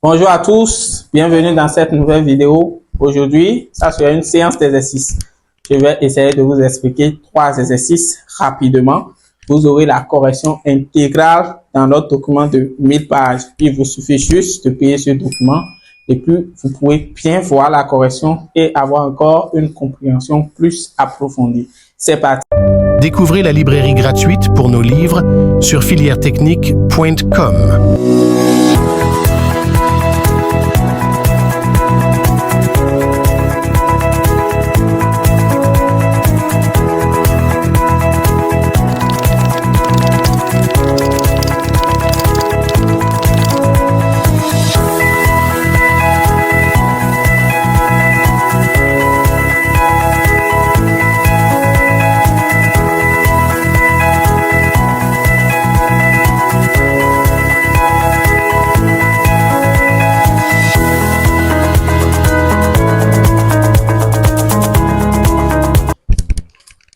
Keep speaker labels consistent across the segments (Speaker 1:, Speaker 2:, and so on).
Speaker 1: Bonjour à tous, bienvenue dans cette nouvelle vidéo. Aujourd'hui, ça sera une séance d'exercice. Je vais essayer de vous expliquer 3 exercices rapidement. Vous aurez la correction intégrale dans notre document de 1000 pages. Il vous suffit juste de payer ce document et puis vous pouvez bien voir la correction et avoir encore une compréhension plus approfondie. C'est parti.
Speaker 2: Découvrez la librairie gratuite pour nos livres sur filièretechnique.com.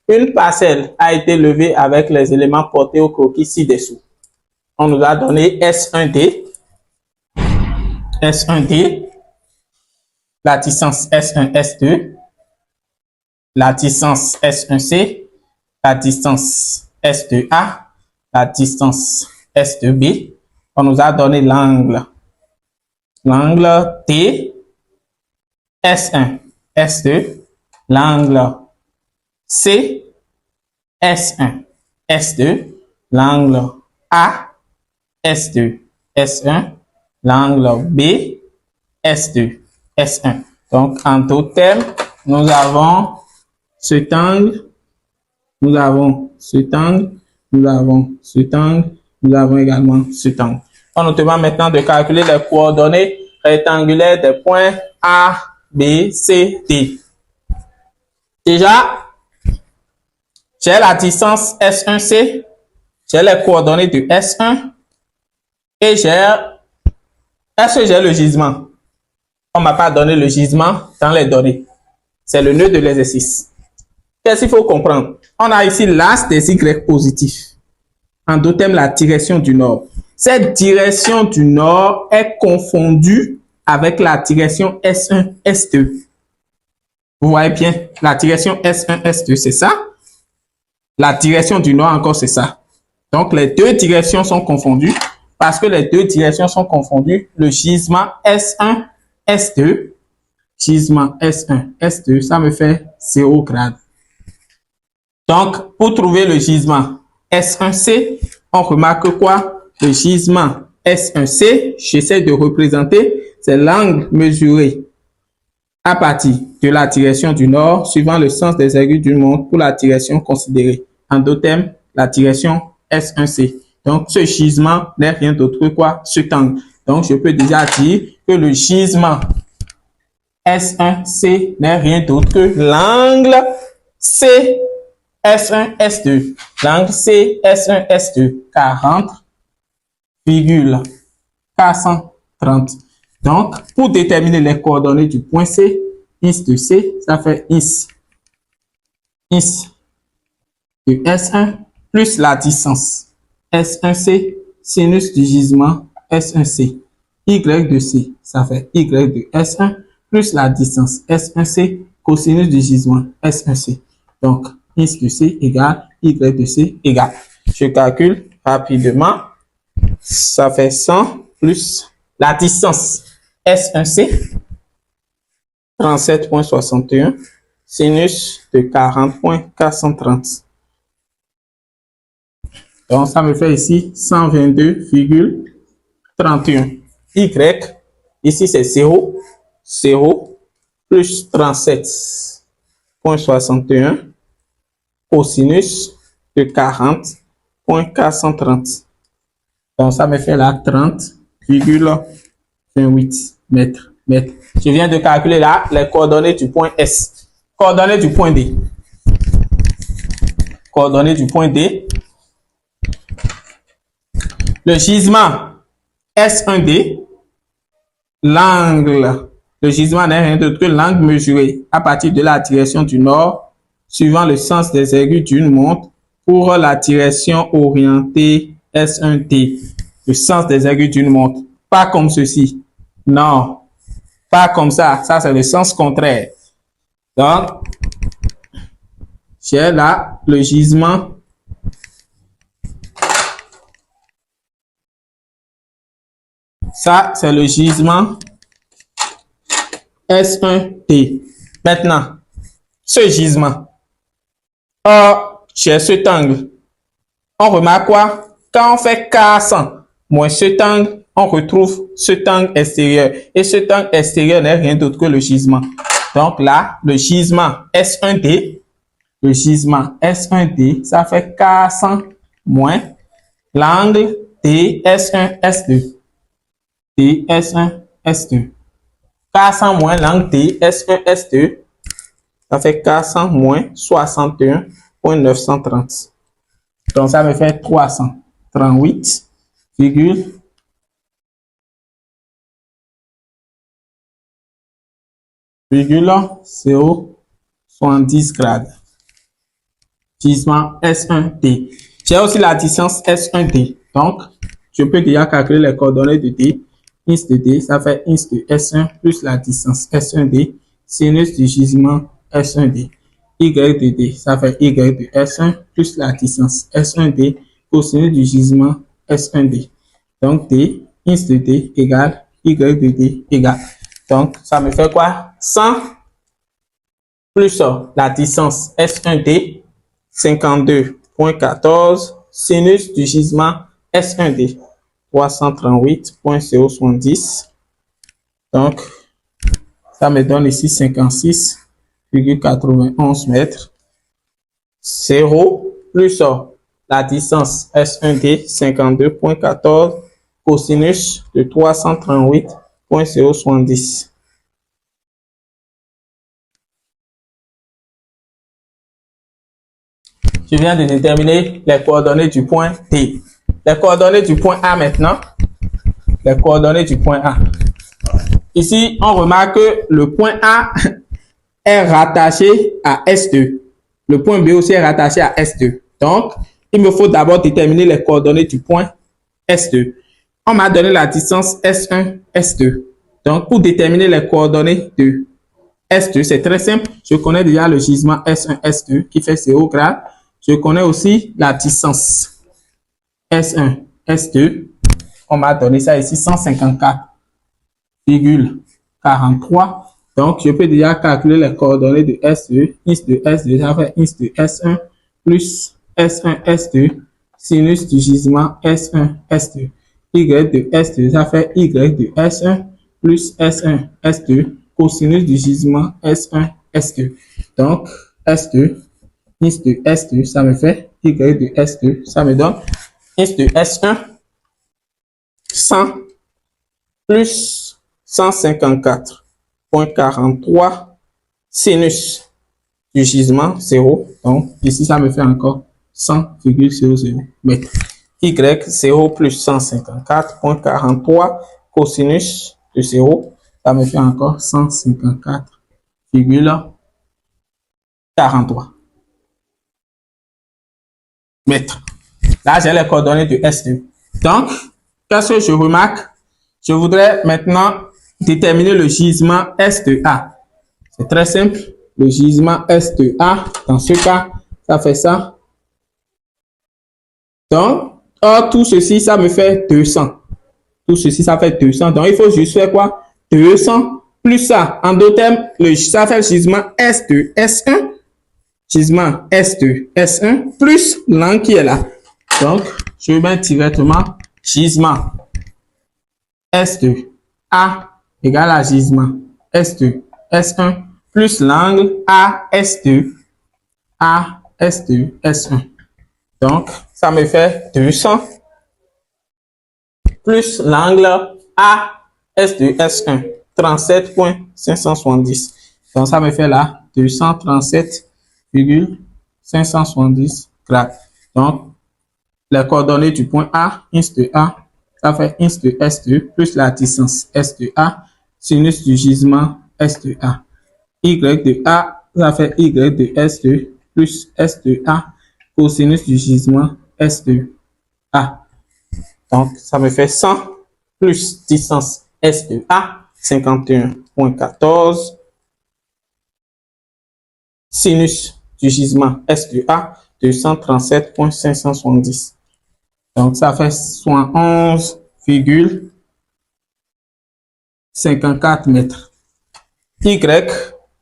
Speaker 1: Une parcelle a été levée avec les éléments portés au croquis ci-dessous. On nous a donné S1D, la distance S1, S2, la distance S1C, la distance S2A, la distance S2B. On nous a donné l'angle T, S1, S2, l'angle C, S1, S2, l'angle A, S2, S1, l'angle B, S2, S1. Donc, en d'autres termes, nous avons cet angle, nous avons cet angle, nous avons cet angle, nous avons également cet angle. On nous demande maintenant de calculer les coordonnées rectangulaires des points A, B, C, D. Déjà, j'ai la distance S1C, j'ai les coordonnées de S1 et est-ce que j'ai le gisement? On ne m'a pas donné le gisement dans les données. C'est le nœud de l'exercice. Qu'est-ce qu'il faut comprendre? On a ici l'axe des Y positifs. En d'autres termes, la direction du nord. Cette direction du nord est confondue avec la direction S1, S2. Vous voyez bien, la direction S1, S2, c'est ça. La direction du nord encore, c'est ça. Donc, les deux directions sont confondues. Parce que les deux directions sont confondues, le gisement S1, S2, gisement S1, S2, ça me fait 0 grade. Donc, pour trouver le gisement S1C, on remarque quoi? Le gisement S1C, j'essaie de représenter, c'est l'angle mesuré à partir de la direction du nord, suivant le sens des aiguilles d'une montre pour la direction considérée. En d'autres termes, la direction S1C. Donc, ce gisement n'est rien d'autre que quoi? Cet angle. Donc, je peux déjà dire que le gisement S1C n'est rien d'autre que l'angle C S1, S2. L'angle C S1, S2. 40,430. Donc, pour déterminer les coordonnées du point C, is de C, ça fait is de S1 plus la distance S1C, sinus du gisement S1C. Y de C, ça fait Y de S1 plus la distance S1C, cosinus du gisement S1C. Donc, is de C égale Y de C égale. Je calcule rapidement. Ça fait 100 plus la distance S1C, 37,61, sinus de 40,430. Donc, ça me fait ici 122,31. Y, ici c'est 0, 0, plus 37,61, cosinus de 40,430. Donc, ça me fait là 30,28 mètres. Je viens de calculer là les coordonnées du point S. Coordonnées du point D. Coordonnées du point D. Le gisement S1D, l'angle, le gisement n'est rien d'autre que l'angle mesuré à partir de la direction du nord, suivant le sens des aiguilles d'une montre pour la direction orientée S1D, le sens des aiguilles d'une montre. Pas comme ceci. Non, pas comme ça. Ça, c'est le sens contraire. Donc, j'ai là le gisement. Ça, c'est le gisement S1T. Maintenant, ce gisement. Or, j'ai cet angle. On remarque quoi? Quand on fait K100 moins cet angle, on retrouve cet angle extérieur. Et cet angle extérieur n'est rien d'autre que le gisement. Donc là, le gisement S1D, ça fait K100 moins l'angle TS1S2. TS1S2. K100 moins l'angle TS1S2, ça fait K100 moins 61,930. Donc, ça me fait 338,070 grades. Gisement S1D. J'ai aussi la distance S1D. Donc, je peux déjà calculer les coordonnées de D. Ins de D, ça fait ins de S1 plus la distance S1D. Sinus du gisement S1D. Y de D, ça fait Y de S1 plus la distance S1D. Cosinus du gisement S1D. Donc, D, ins de D égale Y de D égale. Donc, ça me fait quoi? 100 plus la distance S1D, 52,14, sinus du gisement S1D, 338,070. Donc, ça me donne ici 56,91 mètres. 0 plus la distance S1D, 52,14, cosinus de 338,070. Je viens de déterminer les coordonnées du point D. Les coordonnées du point A maintenant. Les coordonnées du point A. Ici, on remarque que le point A est rattaché à S2. Le point B aussi est rattaché à S2. Donc, il me faut d'abord déterminer les coordonnées du point S2. On m'a donné la distance S1, S2. Donc, pour déterminer les coordonnées de S2, c'est très simple. Je connais déjà le gisement S1, S2 qui fait 0 grade. Je connais aussi la distance S1, S2. On m'a donné ça ici, 154,43. Donc, je peux déjà calculer les coordonnées de S2. Ins de S2, ça fait ins de S1 plus S1, S2. Sinus du gisement S1, S2. Y de S2, ça fait Y de S1 plus S1, S2. Cosinus du gisement S1, S2. Donc, S2. Ins de S2, ça me fait Y de S2, ça me donne ins de S1, 100 plus 154,43 sinus du gisement 0. Donc, ici, ça me fait encore 100,00 mètres. Y 0 plus 154,43 cosinus de 0, ça me fait encore 154,43 mètres. Là, j'ai les coordonnées de S2. Donc, qu'est-ce que je remarque? Je voudrais maintenant déterminer le gisement S de A. C'est très simple. Le gisement S de A, dans ce cas, ça fait ça. Donc, tout ceci, ça me fait 200. Tout ceci, ça fait 200. Donc, il faut juste faire quoi? 200 plus ça. En d'autres termes, ça fait le gisement S de S1. Gisement S de S1 plus l'angle qui est là. Donc, je vais mettre directement gisement S de A égale à gisement S de S1 plus l'angle AS2 S1. Donc, ça me fait 200 plus l'angle AS2 S1, 37,570. Donc, ça me fait là 237,570 grades. Donc, les coordonnées du point A, ins de A, ça fait ins de S2 plus la distance S de A, sinus du gisement S de A. Y de A, ça fait Y de S2 plus S de A, cosinus du gisement S de A. Donc, ça me fait 100 plus distance S de A, 51,14. Sinus du gisement S de A, 237,570. Donc, ça fait 71,54 mètres. Y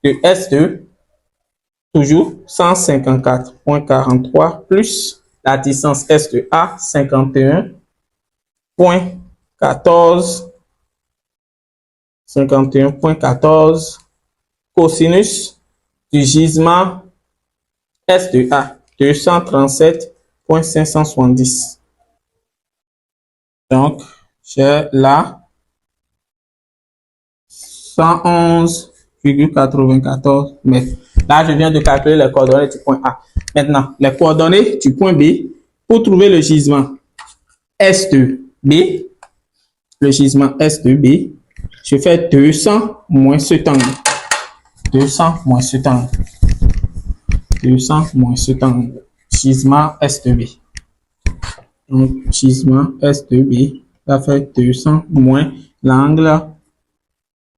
Speaker 1: de S2, toujours 154,43 plus la distance S de A, 51,14. 51,14. Cosinus du gisement S de A, 237,570. Donc, j'ai là 111,94 mètres. Là, je viens de calculer les coordonnées du point A. Maintenant, les coordonnées du point B, pour trouver le gisement S de B, le gisement S de B, je fais 200 moins cet angle. 200 moins cet angle. 200 moins cet angle. Gisement S de B. Donc, gisement S de B, ça fait 200 moins l'angle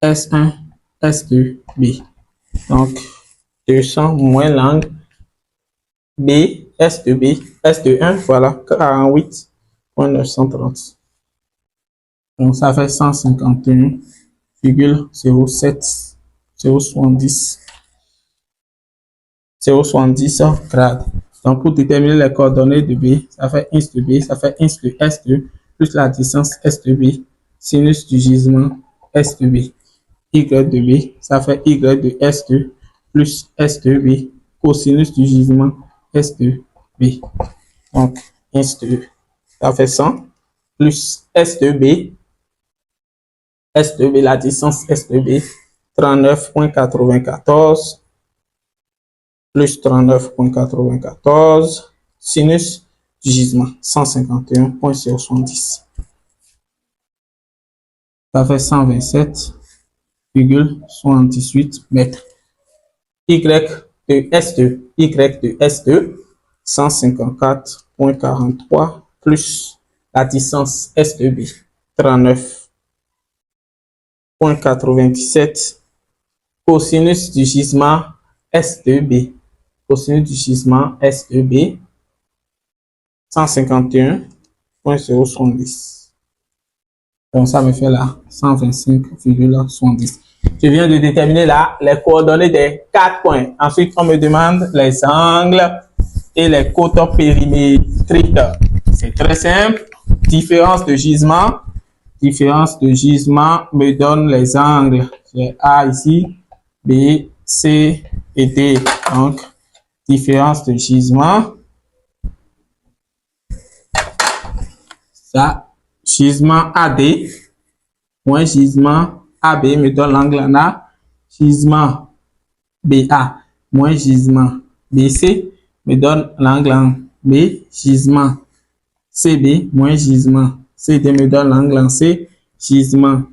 Speaker 1: S1, S2, B. Donc, 200 moins l'angle B, S de B, S de 1, voilà, 48,930. Donc, ça fait 151,07, 0,70, 0,70 grades. Donc, pour déterminer les coordonnées de B, ça fait ins de B, ça fait ins de S2, plus la distance S de B, sinus du gisement S de B. Y de B, ça fait Y de S2, plus S de B, cosinus du gisement S de B. Donc, ins de, ça fait 100, plus S de B, S de B, la distance S de B, 39,94, plus 39,94, sinus du gisement, 151,070. Ça fait 127,78 mètres. Y de S2, Y de S2, 154,43, plus la distance S de B, 39,97, cosinus du gisement S de B, cosinus du gisement S de B, 151,070. Donc, ça me fait là 125,70. Je viens de déterminer là les coordonnées des 4 points. Ensuite, on me demande les angles et les côtes périmétriques. C'est très simple. Différence de gisement. Différence de gisement me donne les angles. J'ai A ici, B, C et D. Donc, différence de gisement. Ça, gisement AD moins gisement AB me donne l'angle en A. Gisement BA moins gisement BC me donne l'angle en B. Gisement CB moins gisement CD me donne l'angle en C. Gisement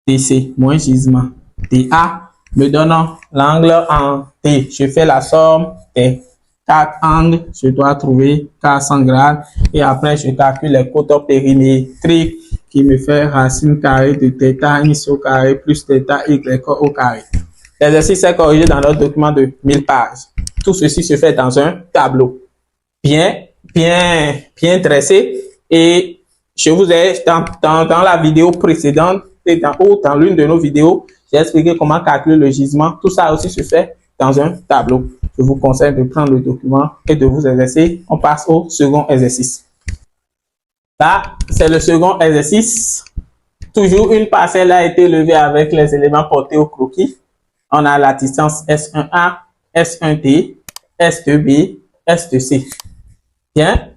Speaker 1: DC moins gisement DA me donne l'angle en D. Je fais la somme des 4 angles, je dois trouver 400 grades et après je calcule les côtes périmétriques qui me fait racine carrée de θ x au carré plus θ y au carré. L'exercice est corrigé dans notre document de 1000 pages. Tout ceci se fait dans un tableau bien dressé et je vous ai dans la vidéo précédente et dans l'une de nos vidéos, j'ai expliqué comment calculer le gisement. Tout ça aussi se fait dans un tableau. Je vous conseille de prendre le document et de vous exercer. On passe au second exercice. Là, c'est le second exercice. Toujours une parcelle a été levée avec les éléments portés au croquis. On a la distance S1A, S1D, S2B, S2C. Bien.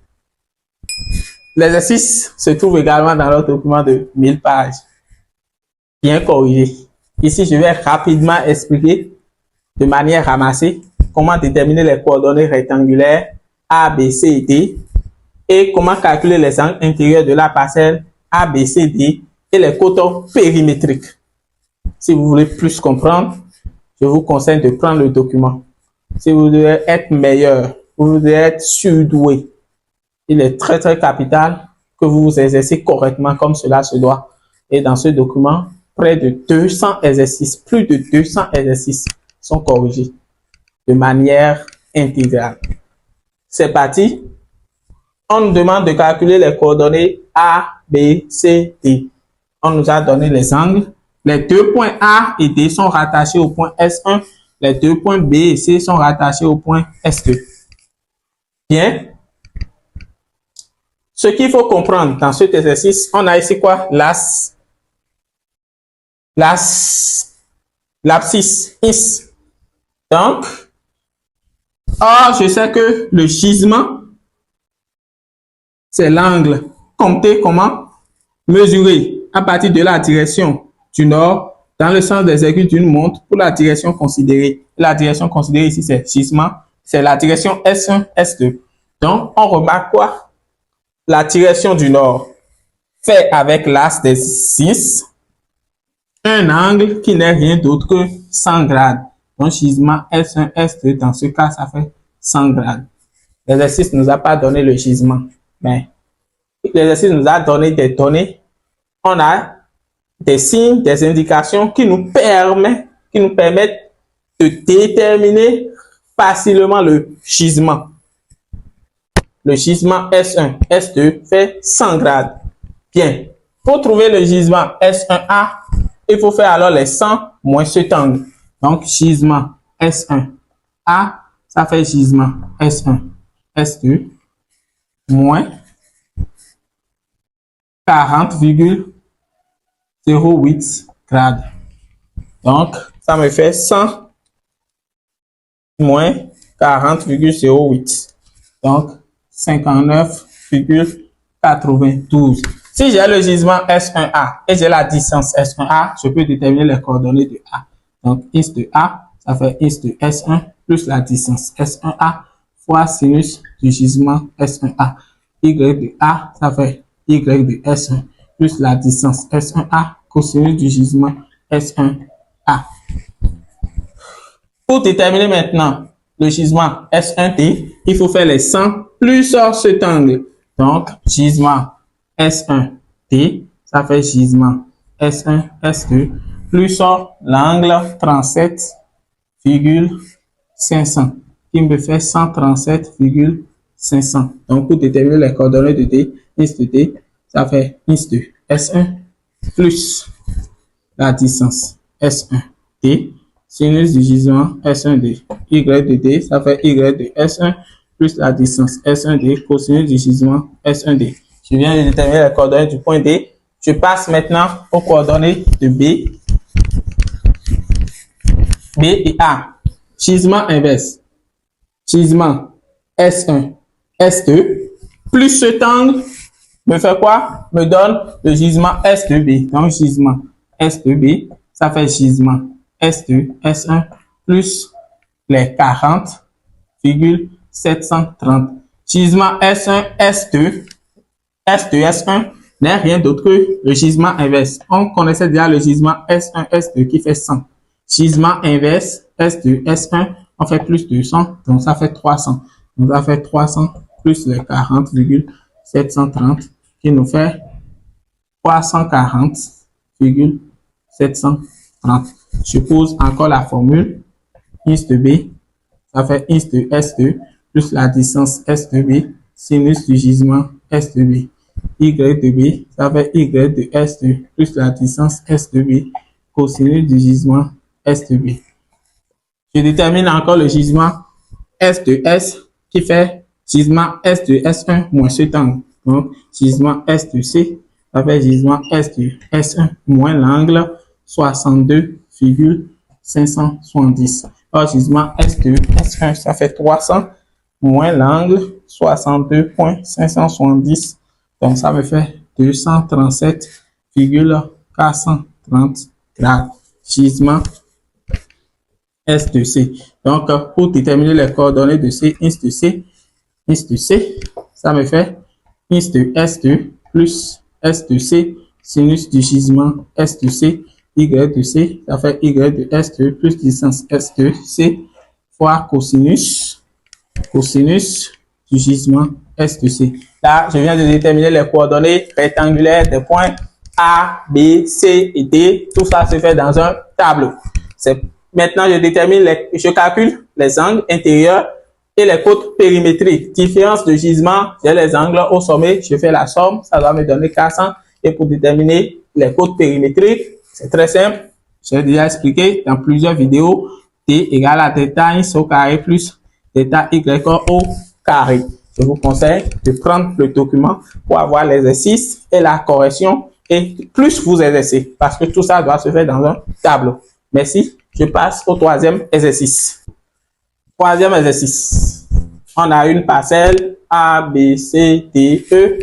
Speaker 1: L'exercice se trouve également dans notre document de 1000 pages. Bien corrigé. Ici, je vais rapidement expliquer de manière ramassée comment déterminer les coordonnées rectangulaires A, B, C et D et comment calculer les angles intérieurs de la parcelle A, B, C, D et les côtes périmétriques. Si vous voulez plus comprendre, je vous conseille de prendre le document. Si vous voulez être meilleur, vous voulez être surdoué, il est très capital que vous vous exercez correctement comme cela se doit. Et dans ce document, près de 200 exercices, plus de 200 exercices sont corrigés de manière intégrale. C'est parti. On nous demande de calculer les coordonnées A, B, C, D. On nous a donné les angles. Les deux points A et D sont rattachés au point S1. Les deux points B et C sont rattachés au point S2. Bien. Ce qu'il faut comprendre dans cet exercice, on a ici quoi? L'abscisse, is. Donc, je sais que le gisement, c'est l'angle. Compter comment? Mesurer à partir de la direction du nord dans le sens des aiguilles d'une montre pour la direction considérée. La direction considérée ici, c'est gisement. C'est la direction S1, S2. Donc, on remarque quoi? La direction du nord fait avec l'axe des 6 un angle qui n'est rien d'autre que 100 grades. Donc, gisement S1, S2, dans ce cas, ça fait 100 grades. L'exercice ne nous a pas donné le gisement, mais l'exercice nous a donné des données. On a des signes, des indications qui nous permettent de déterminer facilement le gisement. Le gisement S1, S2 fait 100 grades. Bien. Pour trouver le gisement S1A, il faut faire alors les 100 moins cet angle. Donc, gisement S1A, ça fait gisement S1, S2 moins 40,08 grades. Donc, ça me fait 100 moins 40,08. Donc, 59,92. Si j'ai le gisement S1A et j'ai la distance S1A, je peux déterminer les coordonnées de A. Donc, is de A, ça fait is de S1 plus la distance S1A fois sinus du gisement S1A. Y de A, ça fait Y de S1 plus la distance S1A cosinus du gisement S1A. Pour déterminer maintenant le gisement S1T, il faut faire les 100 plus cet angle. Donc, gisement S1T, ça fait gisement S1, S2, plus l'angle 37,500, qui me fait 137,500. Donc, pour déterminer les coordonnées de D, is de D, ça fait is de S1 plus la distance S1T, sinus du gisement S1D, Y de D, ça fait Y de S1 plus la distance S1D, cosinus du gisement S1D. Je viens de déterminer les coordonnées du point D. Je passe maintenant aux coordonnées de B. B et A. Gisement inverse. Gisement S1, S2, plus cet angle me fait quoi? Me donne le gisement S2B. Donc, gisement S2B, ça fait gisement S2, S1, plus les 40,730. Gisement S1, S2, S2, S1 n'est rien d'autre que le gisement inverse. On connaissait déjà le gisement S1, S2 qui fait 100. Gisement inverse S2, S1, on fait plus de 100, donc ça fait 300. Donc ça fait 300 plus les 40,730 qui nous fait 340,730. Je pose encore la formule. Is de B, ça fait is de S2 plus la distance S2B, sinus du gisement S2B. Y de B, ça fait Y de S2 plus la distance S2B, cosinus du gisement S2B. Je détermine encore le gisement S de S qui fait gisement S de S1 moins cet angle. Donc, gisement S de C, ça fait gisement S de S1 moins l'angle 62,570. Alors, gisement S de S1, ça fait 300 moins l'angle 62,570. Donc, ça me fait 237,430 grades. Gisement S de C. Donc, pour déterminer les coordonnées de C, is de C, ça me fait is de S2 plus S de C, sinus du gisement S de C, Y de C, ça fait Y de S2 plus distance S de C fois cosinus du gisement S de C. Là, je viens de déterminer les coordonnées rectangulaires des points A, B, C et D. Tout ça se fait dans un tableau. Maintenant, je calcule les angles intérieurs et les côtes périmétriques. Différence de gisement, j'ai les angles au sommet, je fais la somme, ça va me donner 400. Et pour déterminer les côtes périmétriques, c'est très simple. J'ai déjà expliqué dans plusieurs vidéos. T égale à θ x au carré plus θ y au carré. Je vous conseille de prendre le document pour avoir l'exercice et la correction et plus vous exercez parce que tout ça doit se faire dans un tableau. Merci. Je passe au troisième exercice. Troisième exercice. On a une parcelle A, B, C, D, E.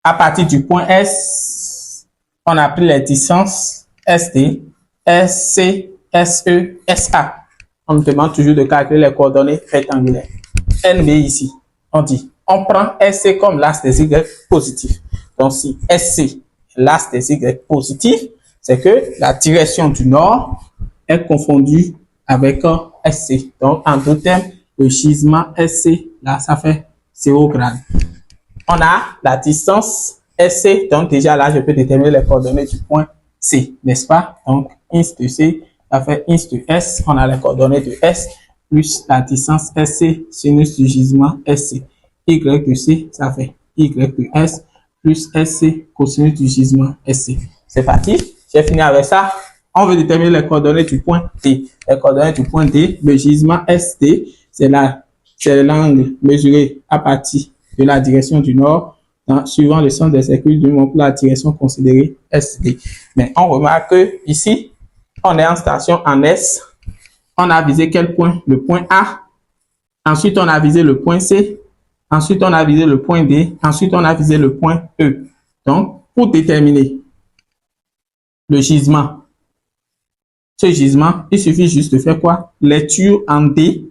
Speaker 1: À partir du point S, on a pris les distances SD, SC, SE, SA. On me demande toujours de calculer les coordonnées rectangulaires. NB ici, on prend SC comme l'axe des Y positif. Donc si SC est l'axe des Y positif, c'est que la direction du nord est confondue avec SC. Donc en d'autres termes, le gisement SC, là ça fait 0 grade. On a la distance SC, donc déjà là je peux déterminer les coordonnées du point C, n'est-ce pas? Donc ins de C, ça fait ins de S, on a les coordonnées de S, plus la distance SC, sinus du gisement SC. Y de C, ça fait Y de S, plus SC, cosinus du gisement SC. C'est parti, j'ai fini avec ça. On veut déterminer les coordonnées du point D. Les coordonnées du point D, le gisement SD, c'est l'angle mesuré à partir de la direction du nord, suivant le sens des cercles du monde pour la direction considérée SD. Mais on remarque que ici, on est en station en S. On a visé quel point? Le point A. Ensuite, on a visé le point C. Ensuite, on a visé le point D. Ensuite, on a visé le point E. Donc, pour déterminer le gisement, ce gisement, il suffit juste de faire quoi? Lecture en D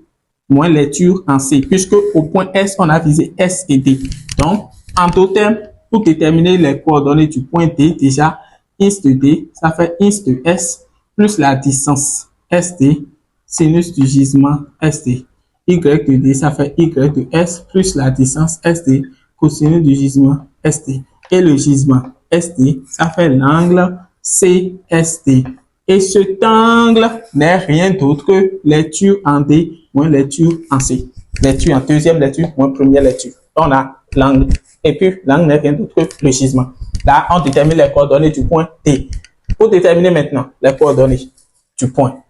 Speaker 1: moins lecture en C, puisque au point S, on a visé S et D. Donc, en d'autres termes, pour déterminer les coordonnées du point D, déjà, ins de D, ça fait ins de S, plus la distance SD, sinus du gisement SD. Y de D, ça fait Y de S, plus la distance SD, cosinus du gisement SD. Et le gisement SD, ça fait l'angle CSD. Et cet angle n'est rien d'autre que lecture en D moins lecture en C. Lecture en deuxième lecture moins première lecture. On a l'angle. Et puis, l'angle n'est rien d'autre que le gisement. Là, on détermine les coordonnées du point D. Pour déterminer maintenant les coordonnées du point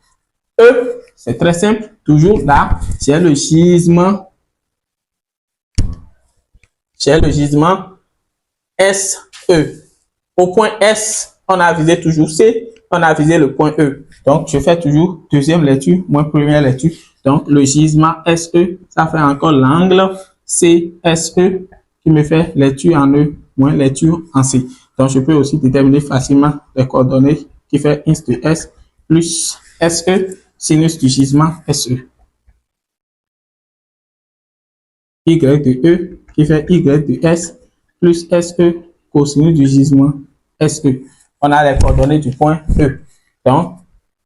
Speaker 1: E, c'est très simple. Toujours là, j'ai le gisement. J'ai le gisement SE. Au point S, on a visé toujours C. On a visé le point E. Donc, je fais toujours deuxième lecture moins première lecture. Donc, le gisement SE, ça fait encore l'angle CSE qui me fait lecture en E moins lecture en C. Donc, je peux aussi déterminer facilement les coordonnées qui fait ins de S plus SE, sinus du gisement SE. Y de E qui fait Y de S plus SE, cosinus du gisement SE. On a les coordonnées du point E. Donc,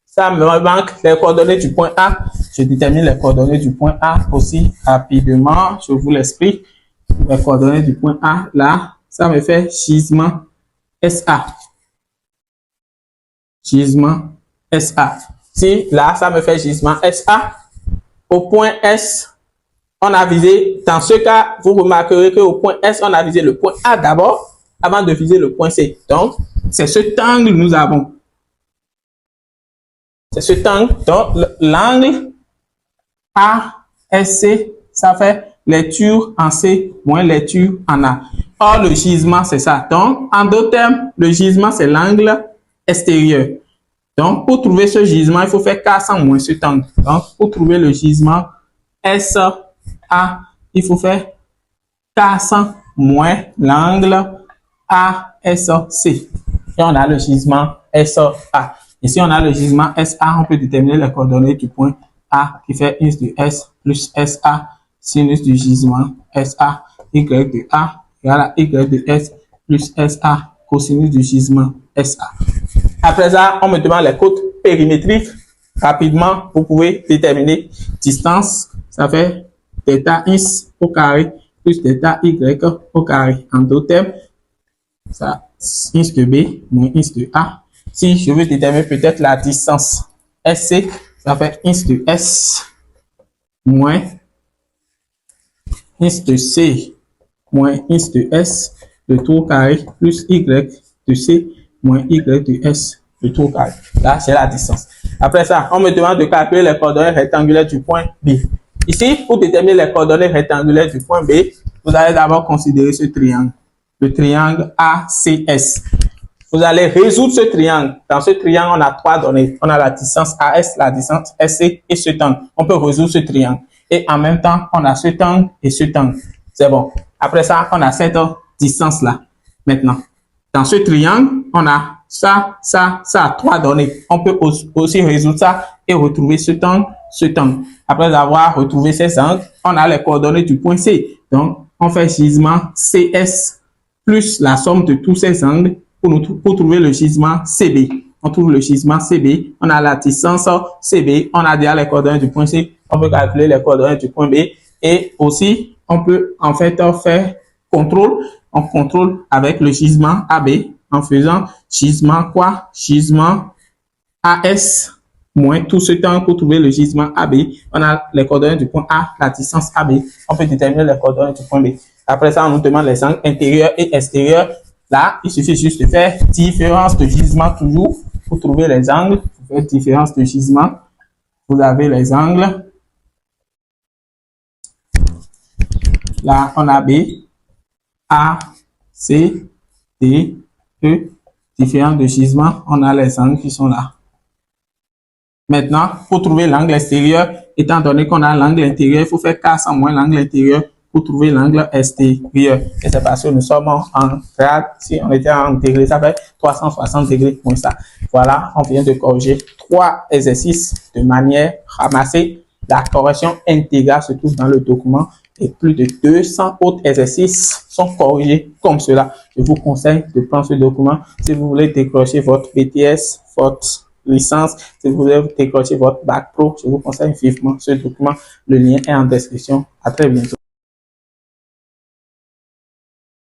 Speaker 1: ça me manque les coordonnées du point A. Je détermine les coordonnées du point A aussi rapidement. Je vous l'explique. Les coordonnées du point A, là, ça me fait gisement SA. Gisement SA. Si là, ça me fait gisement SA. Au point S, on a visé, dans ce cas, vous remarquerez qu'au point S, on a visé le point A d'abord, avant de viser le point C. Donc, c'est cet angle que nous avons. C'est cet angle. Donc, l'angle ASC, ça fait lecture en C moins lecture en A. Or, le gisement, c'est ça. Donc, en d'autres termes, le gisement, c'est l'angle extérieur. Donc, pour trouver ce gisement, il faut faire 400 moins cet angle. Donc, pour trouver le gisement SA, il faut faire 400 moins l'angle ASC. Et on a le gisement SA. Ici, on a le gisement SA. On peut déterminer les coordonnées du point A qui fait ins de S plus SA, sinus du gisement SA, Y de A égale à Y de S plus SA, cosinus du gisement SA. Après ça, on me demande les côtes périmétriques. Rapidement, vous pouvez déterminer distance. Ça fait θ ins au carré plus θ y au carré. En d'autres termes, ça, ins de B moins ins de A. Si je veux déterminer peut-être la distance SC, ça fait ins de S moins ins de C moins ins de S, le tout au carré, plus Y de C moins Y de S, le tout au carré. Là, c'est la distance. Après ça, on me demande de calculer les coordonnées rectangulaires du point B. Ici, pour déterminer les coordonnées rectangulaires du point B, vous allez d'abord considérer ce triangle, le triangle ACS. Vous allez résoudre ce triangle. Dans ce triangle, on a trois données. On a la distance AS, la distance SC et cet angle. On peut résoudre ce triangle. Et en même temps, on a cet angle et cet angle. C'est bon. Après ça, on a cette distance-là. Maintenant, dans ce triangle, on a ça, trois données. On peut aussi résoudre ça et retrouver cet angle, cet angle. Après avoir retrouvé ces angles, on a les coordonnées du point C. Donc, on fait gisement CS plus la somme de tous ces angles pour trouver le gisement CB. On trouve le gisement CB, on a la distance CB, on a déjà les coordonnées du point C, on peut calculer les coordonnées du point B et aussi on peut en fait faire contrôle. On contrôle avec le gisement AB en faisant gisement quoi? Gisement AS moins tout ce temps pour trouver le gisement AB. On a les coordonnées du point A, la distance AB. On peut déterminer les coordonnées du point B. Après ça, on nous demande les angles intérieurs et extérieurs. Là, il suffit juste de faire différence de gisement toujours pour trouver les angles. Vous faites différence de gisement. Vous avez les angles. Là, on a B, A, C, D, E. Différence de gisement, on a les angles qui sont là. Maintenant, pour trouver l'angle extérieur, étant donné qu'on a l'angle intérieur, il faut faire 400 moins l'angle intérieur pour trouver l'angle extérieur. Et c'est parce que nous sommes en grade. Si on était en degré, ça fait 360 degrés moins ça. Voilà, on vient de corriger 3 exercices de manière ramassée. La correction intégrale se trouve dans le document et plus de 200 autres exercices sont corrigés comme cela. Je vous conseille de prendre ce document si vous voulez décrocher votre BTS, votre licence, si vous voulez décrocher votre bac pro. Je vous conseille vivement ce document. Le lien est en description. À très bientôt.